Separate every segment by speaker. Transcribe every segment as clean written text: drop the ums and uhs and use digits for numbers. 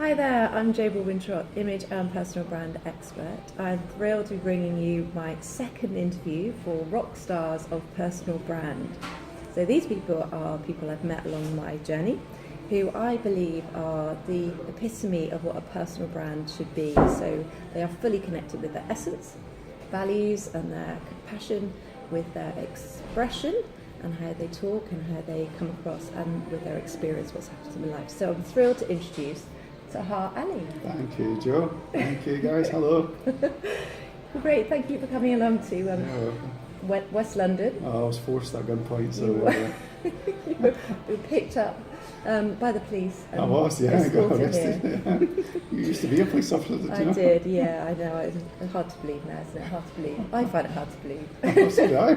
Speaker 1: Hi there, I'm Jabal Wintrott, image and personal brand expert. I'm thrilled to be bringing you my second interview for rock stars of personal brand. So these people are people I've met along my journey, who I believe are the epitome of what a personal brand should be. So they are fully connected with their essence, values and their compassion, with their expression and how they talk and how they come across, and with their experience, what's happened to them in life. So I'm thrilled to introduce Tahar Ali.
Speaker 2: Thank you, Joe. Thank you, guys. Hello.
Speaker 1: Great, thank you for coming along to West London.
Speaker 2: I was forced at gunpoint, so...
Speaker 1: You were picked up by the police.
Speaker 2: I was, yeah. I got
Speaker 1: escorted
Speaker 2: arrested.
Speaker 1: here.
Speaker 2: You used to be a police officer, did you
Speaker 1: I
Speaker 2: know?
Speaker 1: did, yeah, I know. It's hard to believe now, isn't it? Hard to believe. I find it hard to believe.
Speaker 2: Oh, so did I.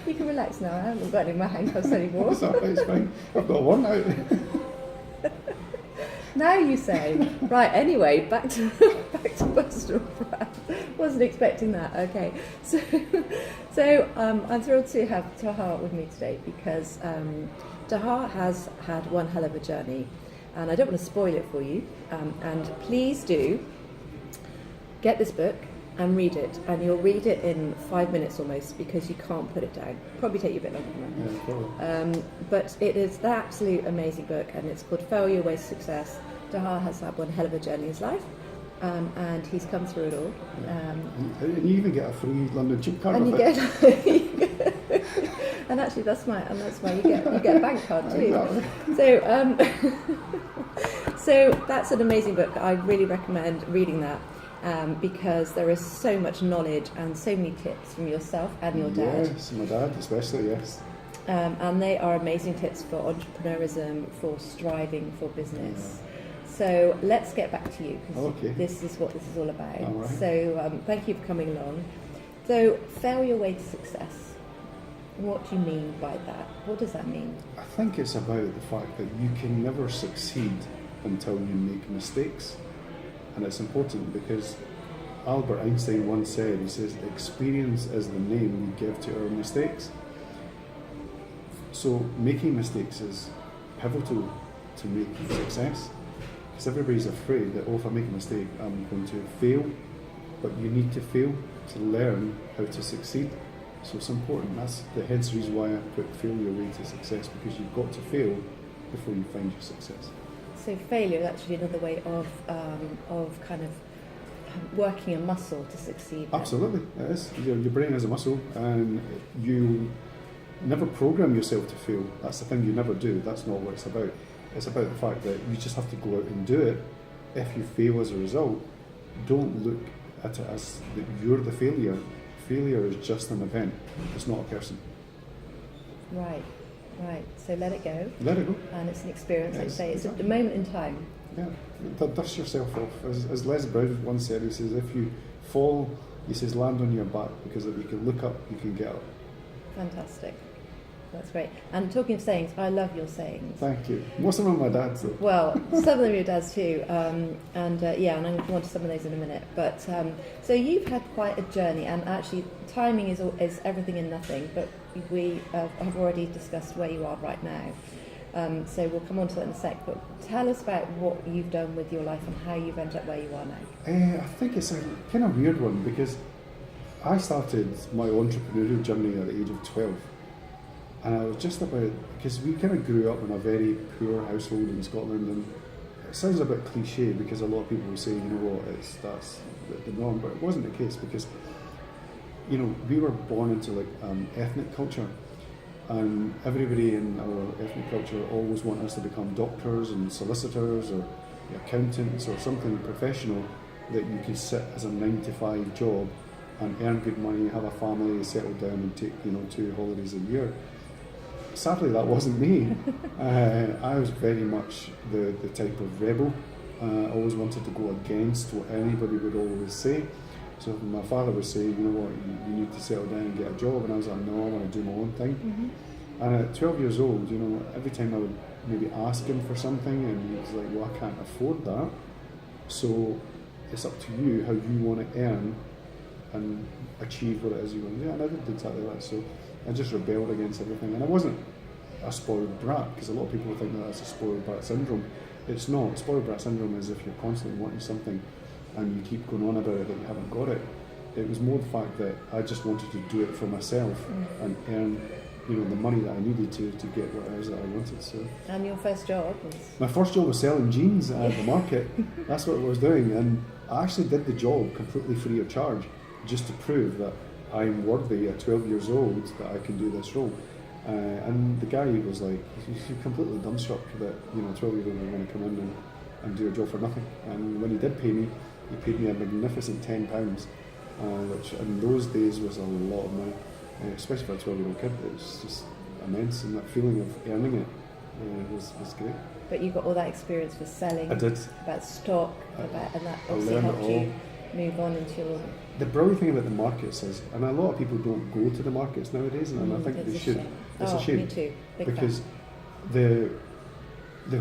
Speaker 1: You can relax now. I haven't got any in my handcuffs anymore.
Speaker 2: It's all right, it's fine. I've got one out.
Speaker 1: Now you say. Right, anyway, back to personal brand. Wasn't expecting that. Okay. So I'm thrilled to have Tahar with me today because Tahar has had one hell of a journey, and I don't want to spoil it for you. And please do get this book and read it, and you'll read it in 5 minutes almost, because you can't put it down. Probably take you a bit longer than that.
Speaker 2: Yeah, probably.
Speaker 1: But it is the absolute amazing book, and it's called Failure Ways to Success. Tahar has had one hell of a journey in his life, and he's come through it all.
Speaker 2: And you even get a free London tube card
Speaker 1: And
Speaker 2: with
Speaker 1: it. And actually, that's why you get a bank card too.
Speaker 2: Exactly.
Speaker 1: So that's an amazing book. I really recommend reading that. Because there is so much knowledge and so many tips from yourself and your dad.
Speaker 2: Yes, my dad especially, yes.
Speaker 1: And they are amazing tips for entrepreneurism, for striving, for business. So let's get back to you, because this is what this is all about.
Speaker 2: All right.
Speaker 1: So thank you for coming along. So failure way to success. What do you mean by that? What does that mean?
Speaker 2: I think it's about the fact that you can never succeed until you make mistakes. And it's important because Albert Einstein once said, he says, experience is the name we give to our mistakes. So making mistakes is pivotal to make success. Because everybody's afraid that, if I make a mistake, I'm going to fail. But you need to fail to learn how to succeed. So it's important. That's hence the reason why I put failure way to success, because you've got to fail before you find your success.
Speaker 1: So failure is actually another way of kind of working a muscle to succeed.
Speaker 2: Absolutely, it is. Your brain is a muscle, and you never program yourself to fail. That's the thing, you never do. That's not what it's about. It's about the fact that you just have to go out and do it. If you fail as a result, don't look at it as that you're the failure. Failure is just an event. It's not a person.
Speaker 1: Right. So let it go.
Speaker 2: Let it go.
Speaker 1: And it's an experience,
Speaker 2: Yes,
Speaker 1: like you say. It's
Speaker 2: exactly.
Speaker 1: a moment in time.
Speaker 2: Yeah, dust yourself off. As Les Brown once said, he says, if you fall, he says, land on your back, because if you can look up, you can get up.
Speaker 1: Fantastic. That's great. And talking of sayings, I love your sayings.
Speaker 2: Thank you. Most of them are my dad's, though.
Speaker 1: Well, some of them are your dad's too. And I'm going to come on to some of those in a minute. But so you've had quite a journey, and actually timing is everything and nothing, but we have already discussed where you are right now. So we'll come on to that in a sec, but tell us about what you've done with your life and how you've ended up where you are now.
Speaker 2: I think it's a kind of weird one, because I started my entrepreneurial journey at the age of 12. And I was just about, because we kind of grew up in a very poor household in Scotland, and it sounds a bit cliche because a lot of people will say, you know what, that's the norm, but it wasn't the case, because, you know, we were born into like ethnic culture. And everybody in our ethnic culture always want us to become doctors and solicitors or accountants or something professional that you can sit as a 9-to-5 job and earn good money, have a family, settle down and take 2 holidays a year. Sadly, that wasn't me. I was very much the type of rebel. I always wanted to go against what anybody would always say. So my father would say, you know what, you need to settle down and get a job, and I was like, no, I want to do my own thing. Mm-hmm. And at 12 years old, you know, every time I would maybe ask him for something, and he was like, well, I can't afford that, so it's up to you how you want to earn and achieve what it is you want to do. And I did exactly that, so I just rebelled against everything. And I wasn't a spoiled brat, because a lot of people think that that's a spoiled brat syndrome. it's not. Spoiled brat syndrome is if you're constantly wanting something and you keep going on about it that you haven't got it. It was more the fact that I just wanted to do it for myself and earn, the money that I needed to get what it is that I wanted. So.
Speaker 1: And your first job was?
Speaker 2: My first job was selling jeans at the market. That's what I was doing, and I actually did the job completely free of charge, just to prove that I'm worthy at 12 years old that I can do this role. And the guy was like, he's completely dumbstruck that, 12-year-old were going to come in and do a job for nothing. And when he did pay me, he paid me a magnificent £10, which in those days was a lot of money, especially for a 12-year-old kid. It was just immense, and that feeling of earning it was great.
Speaker 1: But you got all that experience with selling.
Speaker 2: I did.
Speaker 1: About stock, and that obviously helped you move on into your...
Speaker 2: The brilliant thing about the markets is, and a lot of people don't go to the markets nowadays, and I think they should. It's a shame.
Speaker 1: Me too.
Speaker 2: Because the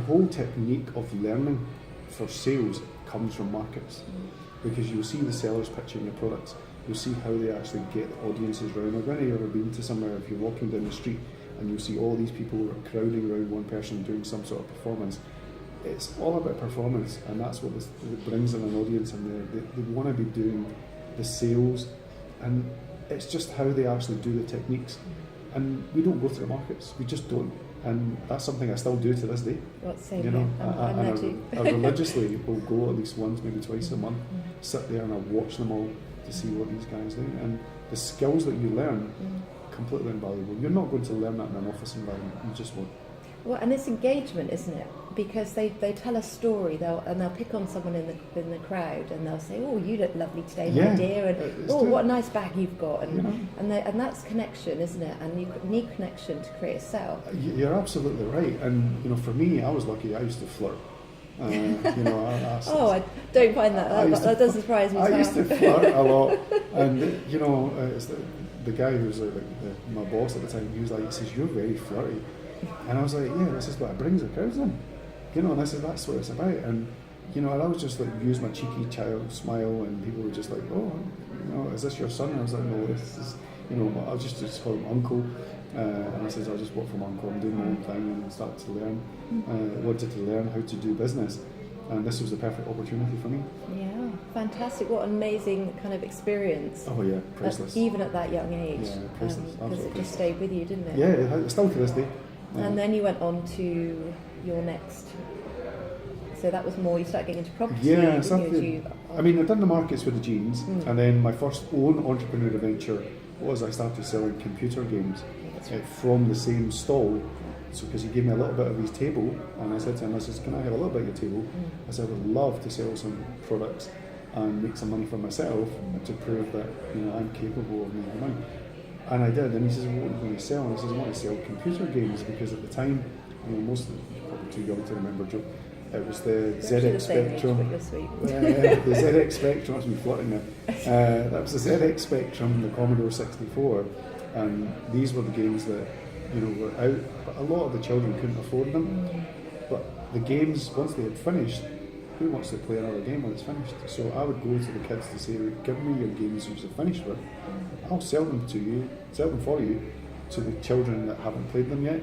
Speaker 2: whole technique of learning for sales comes from markets. Because you'll see the sellers pitching the products, you'll see how they actually get audiences round. I've only ever been to somewhere, if you're walking down the street and you'll see all these people who are crowding around one person doing some sort of performance. It's all about performance, and that's what brings in an audience, and they want to be doing the sales, and it's just how they actually do the techniques. And we don't go to the markets, we just don't, and that's something I still do to this day.
Speaker 1: Same here.
Speaker 2: I religiously will go at least once, maybe twice a month, sit there and I watch them all to see what these guys do, and the skills that you learn, completely invaluable. You're not going to learn that in an office environment, you just won't.
Speaker 1: Well, and it's engagement, isn't it? Because they tell a story, they'll pick on someone in the crowd, and they'll say, "Oh, you look lovely today, my dear," and "Oh, what a nice bag you've got," and that's connection, isn't it? And you need connection to create a sale.
Speaker 2: You're absolutely right, and for me, I was lucky. I used to flirt.
Speaker 1: I don't find that doesn't surprise me.
Speaker 2: I used to flirt a lot, and it's the guy who was my boss at the time. He was like, he says, "You're very flirty." And I was like, yeah, this is what brings the crowds in, and I said, that's what it's about. And and I was just like, use my cheeky child smile, and people were just like, oh, is this your son? And I was like, no, this is, I was just call him uncle. And I said, I just work for my uncle, I'm doing my own thing, and I started to learn, wanted to learn how to do business, and this was the perfect opportunity for me.
Speaker 1: Yeah, fantastic! What an amazing kind of experience.
Speaker 2: Oh yeah, priceless.
Speaker 1: Even at that young age,
Speaker 2: yeah, priceless.
Speaker 1: Because it just stayed with you, didn't it?
Speaker 2: Yeah, still to this day.
Speaker 1: And then you went on to your next. So that was more. You started getting into property.
Speaker 2: Yeah, something. I'd done the markets with the jeans, and then my first own entrepreneurial venture was I started selling computer games from the same stall. So because he gave me a little bit of his table, and I said to him, I said, "Can I have a little bit of your table?" I said, "I would love to sell some products and make some money for myself to prove that I'm capable of making money." And I did, and he says, "What are you going to sell?" And I says, "I want to sell computer games," because at the time, most of them, probably too young to remember, Joe, it was the ZX Spectrum. The ZX Spectrum, that's me flirting now. That was the ZX Spectrum, the Commodore 64, and these were the games that were out, but a lot of the children couldn't afford them. But the games, once they had finished, who wants to play another game when it's finished? So I would go to the kids to say, "Give me your games which you're finished with. I'll sell them for you to the children that haven't played them yet,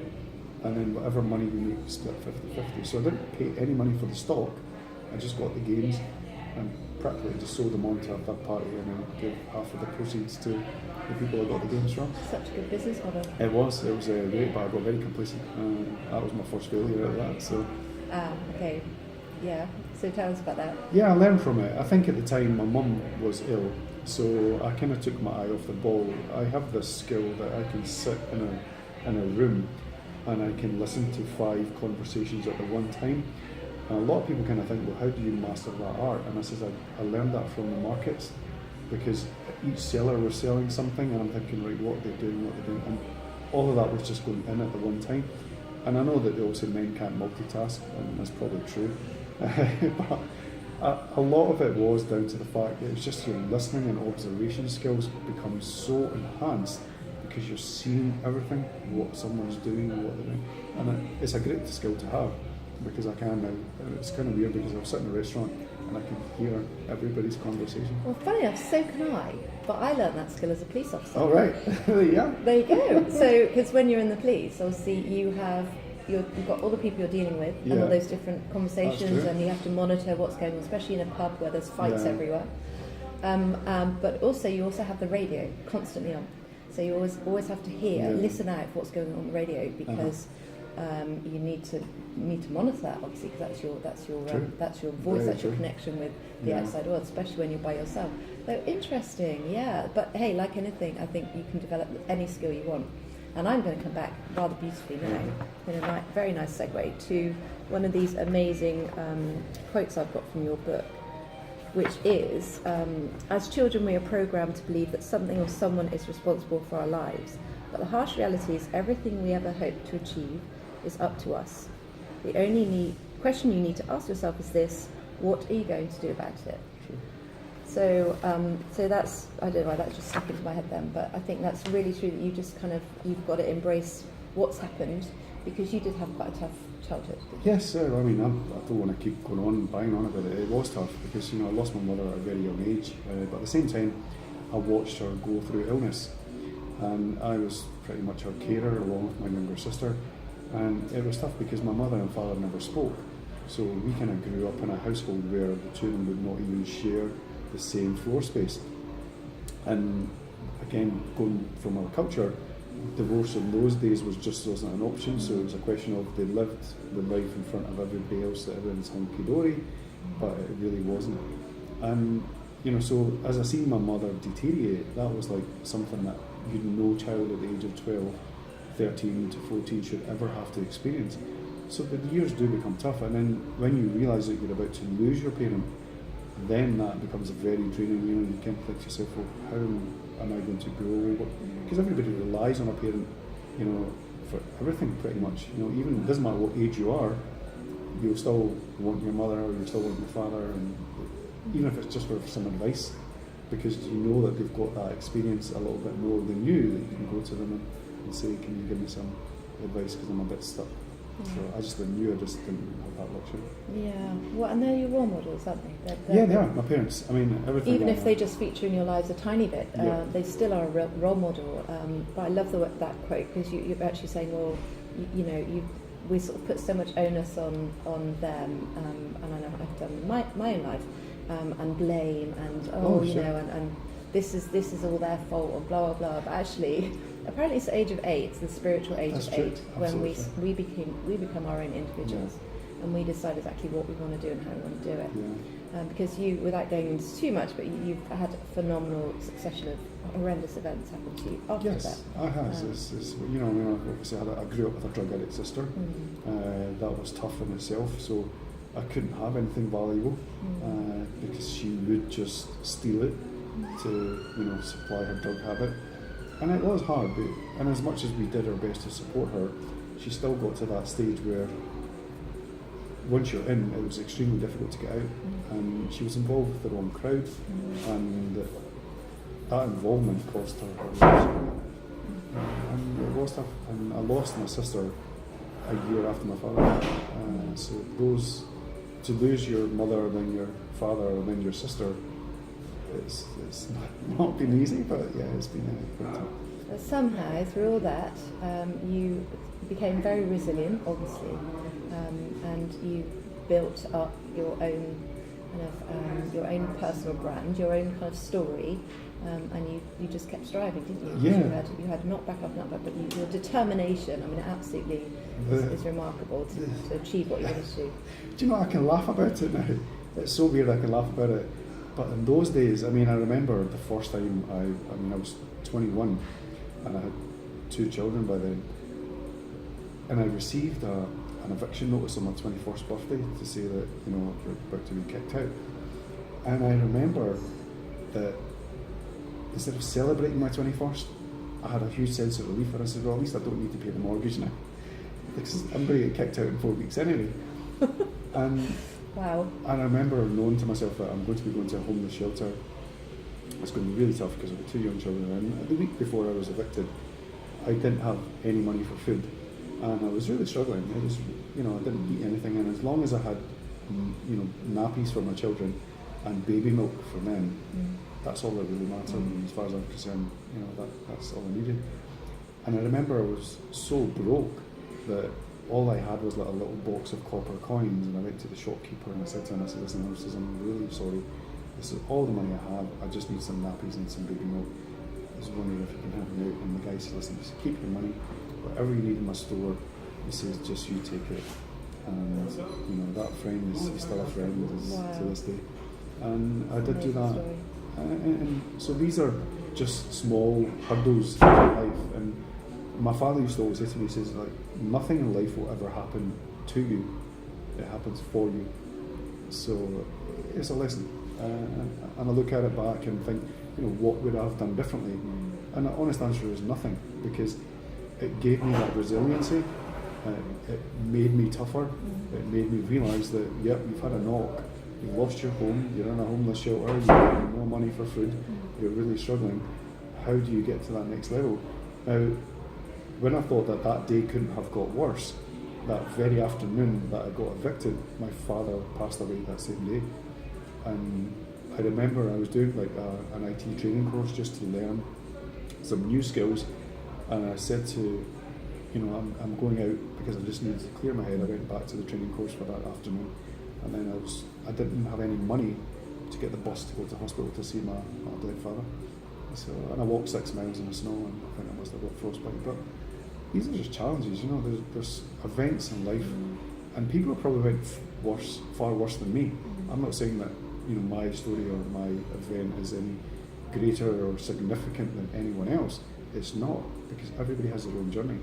Speaker 2: and then whatever money we make, split 50-50. So I didn't pay any money for the stock, I just got the games and practically just sold them on to a third party, and then gave half of the proceeds to the people I got the games from.
Speaker 1: Such a good business model.
Speaker 2: It was great, but I got very complacent. That was my first failure out of that. So.
Speaker 1: Okay. Yeah. So tell us about that.
Speaker 2: Yeah, I learned from it. I think at the time my mum was ill, so I kind of took my eye off the ball. I have this skill that I can sit in a room and I can listen to 5 conversations at the one time. And a lot of people kind of think, well, how do you master that art? And I says, I learned that from the markets, because each seller was selling something, and I'm thinking, right, what they're doing, and all of that was just going in at the one time. And I know that they all say men can't multitask, and that's probably true. But a lot of it was down to the fact that it's just your listening and observation skills become so enhanced because you're seeing everything, what someone's doing and what they're doing. And it's a great skill to have, because I can now. And it's kind of weird because I'll sit in a restaurant and I can hear everybody's conversation.
Speaker 1: Well, funny enough, so can I. But I learnt that skill as a police officer.
Speaker 2: Oh, right. Yeah.
Speaker 1: There you go. So, because when you're in the police, obviously you have you've got all the people you're dealing with and
Speaker 2: Yeah.
Speaker 1: all those different conversations,
Speaker 2: true.
Speaker 1: and you have to monitor what's going on, especially in a pub where there's fights
Speaker 2: Yeah.
Speaker 1: everywhere. But also you also have the radio constantly on, so you always have to hear,
Speaker 2: Yeah.
Speaker 1: listen out for what's going on the radio, because you need to monitor that, obviously, because
Speaker 2: True.
Speaker 1: that's your voice,
Speaker 2: Very
Speaker 1: that's your
Speaker 2: true.
Speaker 1: connection with the
Speaker 2: Yeah.
Speaker 1: outside world, especially when you're by yourself. So interesting, yeah. But hey, like anything, I think you can develop any skill you want. And I'm going to come back rather beautifully now in a very nice segue to one of these amazing quotes I've got from your book, which is, as children we are programmed to believe that something or someone is responsible for our lives, but the harsh reality is everything we ever hope to achieve is up to us. The only question you need to ask yourself is this: what are you going to do about it? So that's, I don't know why that just stuck into my head then, but I think that's really true, that you've got to embrace what's happened, because you did have quite a tough childhood.
Speaker 2: Yes, I mean, I don't want to keep going on and banging on about it. It was tough because, I lost my mother at a very young age, but at the same time, I watched her go through illness, and I was pretty much her carer along with my younger sister, and it was tough because my mother and father never spoke, so we kind of grew up in a household where the two of them would not even share the same floor space. And again, going from our culture, divorce in those days just wasn't an option, so it was a question of they lived the life in front of everybody else, that everyone's hunky-dory, but it really wasn't. And so as I seen my mother deteriorate, that was like something that no child at the age of 12, 13 to 14 should ever have to experience. So the years do become tough, and then when you realise that you're about to lose your parent, then that becomes very draining. You can't think to yourself, well, how am I going to grow? Because everybody relies on a parent, for everything pretty much. Even it doesn't matter what age you are, you'll still want your mother, or you'll still want your father, and even if it's just for some advice, because you know that they've got that experience a little bit more than you, that you can go to them and say, can you give me some advice because I'm a bit stuck. So I just knew I just didn't have that luxury.
Speaker 1: Yeah, well, and they're your role models, aren't they?
Speaker 2: Yeah, they are. My parents. I mean, everything.
Speaker 1: Even if they just feature in your lives a tiny bit, they still are a role model. But I love that quote, because you're actually saying, well, we sort of put so much onus on them, and I know I've done my own life, and blame, and and this is all their fault, or blah blah blah. But actually, apparently it's the age of 8, it's the spiritual age
Speaker 2: That's
Speaker 1: of
Speaker 2: true.
Speaker 1: 8, when we become our own individuals, and we decide exactly what we want to do and how we want to do it.
Speaker 2: Yeah.
Speaker 1: Because you, without going into too much, but you've had a phenomenal succession of horrendous events happen to you after that.
Speaker 2: Yes, I have. Obviously I grew up with a drug addict sister. That was tough in itself, so I couldn't have anything valuable because she would just steal it to supply her drug habit. And it was hard, and as much as we did our best to support her, she still got to that stage where once you're in, it was extremely difficult to get out, and she was involved with the wrong crowd, and that involvement cost her life. And it was tough, and I lost my sister a year after my father. So to lose your mother, then your father, and then your sister, it's not been easy, but yeah, it's been quite tough.
Speaker 1: But somehow, through all that, you became very resilient, obviously, and you built up your own your own personal brand, your own kind of story, and you just kept striving, didn't you?
Speaker 2: Yeah.
Speaker 1: You had knockback after knockback, but your determination, I mean, it absolutely is remarkable to achieve what you wanted to do.
Speaker 2: Do you know, I can laugh about it now. It's so weird I can laugh about it. But in those days, I mean, I remember the first time I was 21 and I had 2 children by then, and I received an eviction notice on my 21st birthday to say that, you're about to be kicked out. And I remember that instead of celebrating my 21st, I had a huge sense of relief, and I said, well, at least I don't need to pay the mortgage now, because I'm going to get kicked out in 4 weeks anyway. And
Speaker 1: Wow.
Speaker 2: And I remember knowing to myself that I'm going to be going to a homeless shelter. It's going to be really tough because I've got 2 young children, and the week before I was evicted, I didn't have any money for food, and I was really struggling. It was, I didn't eat anything, and as long as I had, nappies for my children and baby milk for them, that's all that really mattered. And as far as I'm concerned, that's all I needed. And I remember I was so broke that all I had was like a little box of copper coins, and I went to the shopkeeper and I said to him, I said, listen, I'm really sorry. This is all the money I have. I just need some nappies and some baby milk. I was wondering if you can help me out. And the guy said, listen, just keep your money. Whatever you need in my store, he says, just you take it. And that friend is still a friend to this day. And I did do that. And so these are just small hurdles in life. And my father used to always say to me, he says, like, nothing in life will ever happen to you. It happens for you. So it's a lesson. And I look at it back and think, what would I have done differently? And the honest answer is nothing, because it gave me that resiliency. It made me tougher. It made me realise that, yep, you've had a knock, you've lost your home, you're in a homeless shelter, you've got no money for food, you're really struggling. How do you get to that next level? Now, when I thought that day couldn't have got worse, that very afternoon that I got evicted, my father passed away that same day. And I remember I was doing like an IT training course just to learn some new skills, and I said to, I'm going out because I just needed to clear my head. I went back to the training course for that afternoon, and then I didn't have any money to get the bus to go to hospital to see my dead father. And I walked 6 miles in the snow, and I think I must have got frostbite. But these are just challenges, there's events in life, and people probably went far worse than me. I'm not saying that my story or my event is any greater or significant than anyone else. It's not, because everybody has their own journey.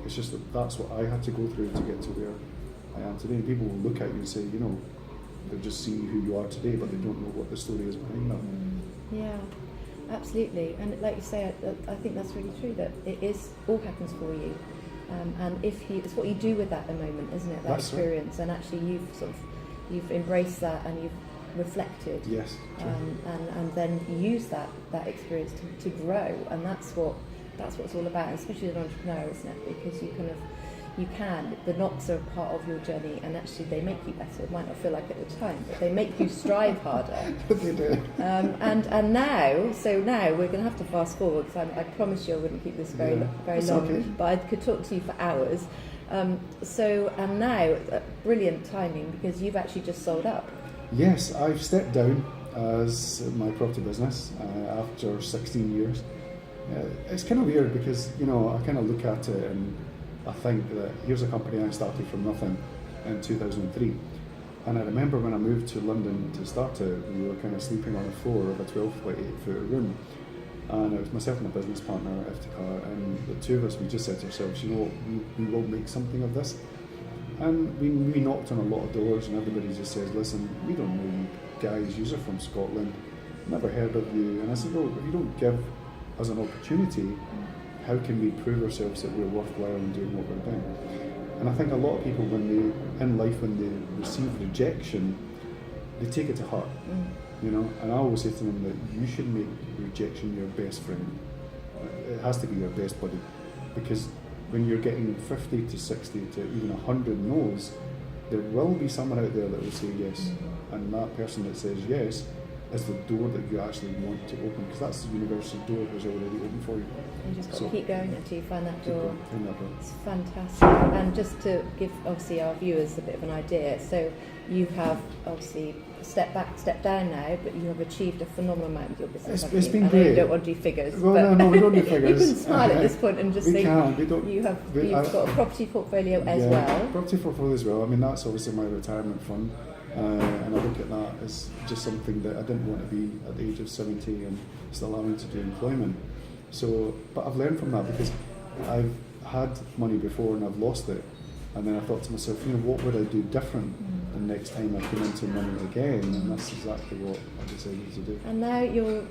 Speaker 2: It's just that's what I had to go through to get to where I am today. People will look at you and say, they're just seeing who you are today, but they don't know what the story is behind that.
Speaker 1: Yeah, absolutely. And like you say, I think that's really true, that all happens for you. And it's what you do with that at the moment, isn't it? That
Speaker 2: that's
Speaker 1: experience, right. And actually you've embraced that, and you've reflected.
Speaker 2: Yes.
Speaker 1: And then use that experience to grow, and that's what it's all about, especially as an entrepreneur, isn't it? Because the knocks are part of your journey, and actually they make you better. It might not feel like it at the time, but they make you strive harder.
Speaker 2: They do.
Speaker 1: And now we're going to have to fast forward, because I promise you I wouldn't keep this very long,
Speaker 2: okay.
Speaker 1: but I could talk to you for hours. And now, brilliant timing, because you've actually just sold up.
Speaker 2: Yes, I've stepped down as my property business after 16 years. It's kind of weird because, I kind of look at it and I think that here's a company I started from nothing in 2003. And I remember when I moved to London to start it, we were kind of sleeping on the floor of a 12 by 8 foot room. And it was myself and my business partner, Iftikhar, and the two of us, we just said to ourselves, we will make something of this. And we knocked on a lot of doors, and everybody just says, listen, we don't know you guys, you're from Scotland, never heard of you. And I said, well, if you don't give us an opportunity, how can we prove ourselves that we're worthwhile in doing what we're doing? And I think a lot of people, when they receive rejection, they take it to heart, and I always say to them that you should make rejection your best friend. It has to be your best buddy, because when you're getting 50 to 60 to even 100 no's, there will be someone out there that will say yes. And that person that says yes is the door that you actually want to open, because that's the universal door that's already open for you.
Speaker 1: You just got to keep going until you find that door. It's fantastic. And just to give obviously our viewers a bit of an idea, so you have obviously stepped back, stepped down now, but you have achieved a phenomenal amount with your business.
Speaker 2: It's been
Speaker 1: great.
Speaker 2: I know
Speaker 1: you don't want to do figures.
Speaker 2: Well, no, we don't do figures.
Speaker 1: You can smile at this point and just think you've got a property portfolio as well.
Speaker 2: Property portfolio as well. I mean, that's obviously my retirement fund. And I look at that as just something that I didn't want to be at the age of 70 and still having to do employment. So, but I've learned from that, because I've had money before and I've lost it. And then I thought to myself, what would I do different the next time I come into money again? And that's exactly what I decided to do.
Speaker 1: And now you've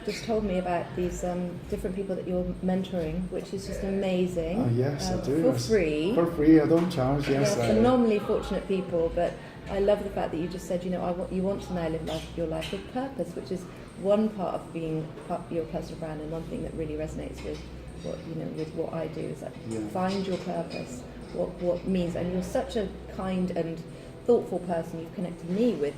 Speaker 1: just told me about these different people that you're mentoring, which is just amazing.
Speaker 2: Yes, I do.
Speaker 1: For free.
Speaker 2: For free, I don't charge, yes.
Speaker 1: They're phenomenally fortunate people, but I love the fact that you just said, you want to now live your life with purpose, which is one part of being your personal brand, and one thing that really resonates with what I do is that find your purpose, what means, and you're such a kind and thoughtful person. You've connected me with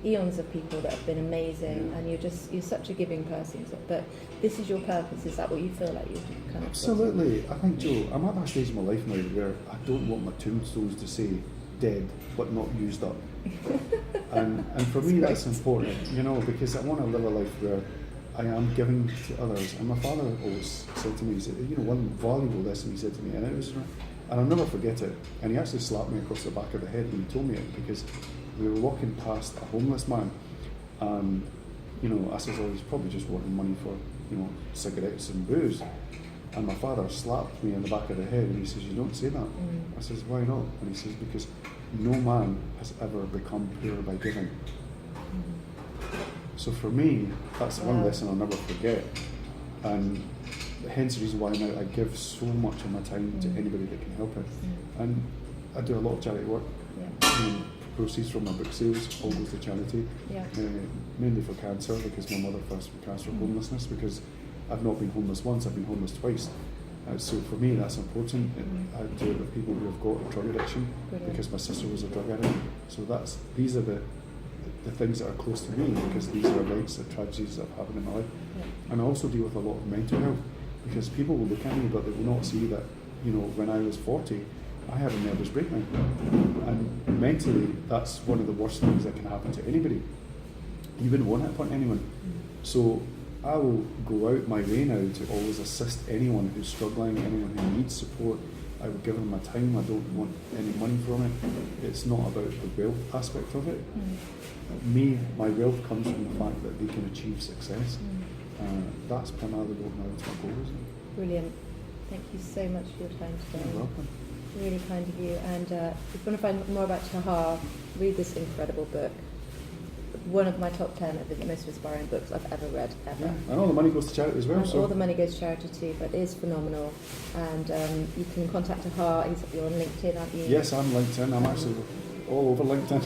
Speaker 1: eons of people that have been amazing, and you're such a giving person. But this is your purpose. Is that what you feel like you kind of?
Speaker 2: Absolutely. I think, Joe, I'm at that stage in my life now where I don't want my tombstones to say dead but not used up. and for me that's important, you know, because I want to live a life where I am giving to others. And my father always said to me, he said, you know, one valuable lesson he said to me, and it was, and I'll never forget it, and he actually slapped me across the back of the head when he told me it, because we were walking past a homeless man, and you know, I says, oh, he's probably just wanting money for, you know, cigarettes and booze. And my father slapped me in the back of the head and he says, you don't say that. I says, why not? And he says, because no man has ever become poor by giving. So for me, that's one lesson I'll never forget. And hence the reason why now I give so much of my time to anybody that can help it. And I do a lot of charity work. Proceeds from my book sales all goes to charity, mainly for cancer, because my mother passed from cancer and homelessness, because I've not been homeless once, I've been homeless twice. So for me that's important. I do it with people who have got a drug addiction, because my sister was a drug addict. So these are the things that are close to me, because these are events, the tragedies that have happened in my life. And I also deal with a lot of mental health, because people will look at me but they will not see that, you know, when I was 40 I had a nervous breakdown, and mentally that's one of the worst things that can happen to anybody. You wouldn't want it upon anyone. So I will go out my way now to always assist anyone who's struggling, anyone who needs support. I will give them my time. I don't want any money from it. It's not about the wealth aspect of it. My wealth comes from the fact that they can achieve success. That's primarily what my ultimate goal is.
Speaker 1: Brilliant. Thank you so much for your time today.
Speaker 2: You're welcome.
Speaker 1: Really kind of you. And if you want to find more about Tahar, read this incredible book. One of my top 10 of the most inspiring books I've ever read, ever.
Speaker 2: Yeah. And all the money goes to charity as well.
Speaker 1: And all the money goes to charity too, but it is phenomenal. And you can contact Tahar. You're on LinkedIn, aren't you?
Speaker 2: Yes, I'm LinkedIn. I'm actually all over LinkedIn.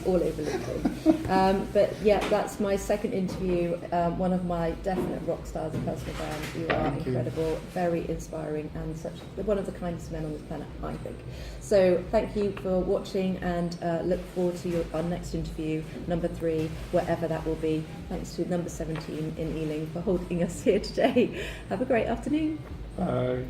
Speaker 1: All over LinkedIn. But yeah, that's my second interview. One of my definite rock stars of personal brand. You are incredible, very inspiring, and one of the kindest men on this planet, I think. So thank you for watching, and look forward to our next interview, number 3, wherever that will be. Thanks to number 17 in Ealing for holding us here today. Have a great afternoon.
Speaker 2: Bye.